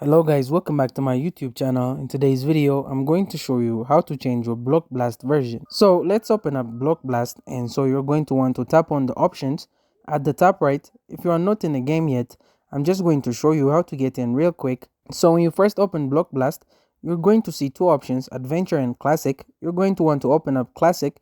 Hello guys, welcome back to my YouTube channel. In today's video, I'm going to show you how to change your Block Blast version. So let's open up Block Blast, and so you're going to want to tap on the options at the top right. If you are not in the game yet, I'm just going to show you how to get in real quick. So when you first open Block Blast, you're going to see two options, Adventure and Classic. You're going to want to open up Classic,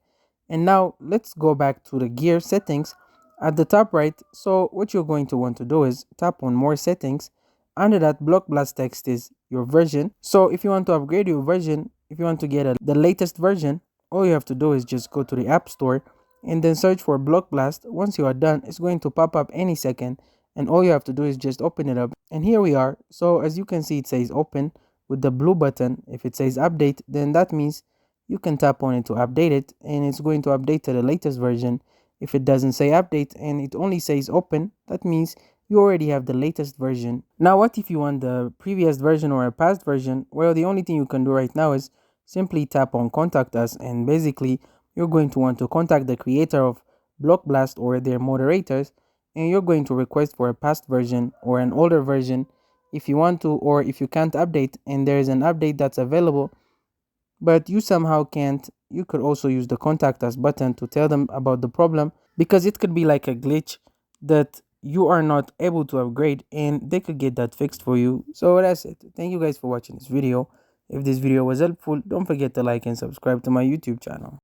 and now let's go back to the gear settings at the top right. So what you're going to want to do is tap on More Settings. Under that, Block Blast text is your version. So if you want to upgrade your version, if you want to get the latest version, all you have to do is just go to the App Store and then search for Block Blast. Once you are done, it's going to pop up any second, and all you have to do is just open it up. And here we are. So as you can see, it says open with the blue button. If it says update, then that means you can tap on it to update it, and it's going to update to the latest version. If it doesn't say update and it only says open, that means you already have the latest version. Now, what if you want the previous version or a past version? Well, the only thing you can do right now is simply tap on contact us, and basically you're going to want to contact the creator of Block Blast or their moderators, and you're going to request for a past version or an older version if you want to, or if you can't update and there is an update that's available but you somehow can't, you could also use the contact us button to tell them about the problem, because it could be like a glitch that you are not able to upgrade and they could get that fixed for you. So that's it. Thank you guys for watching this video. If this video was helpful, don't forget to like and subscribe to my YouTube channel.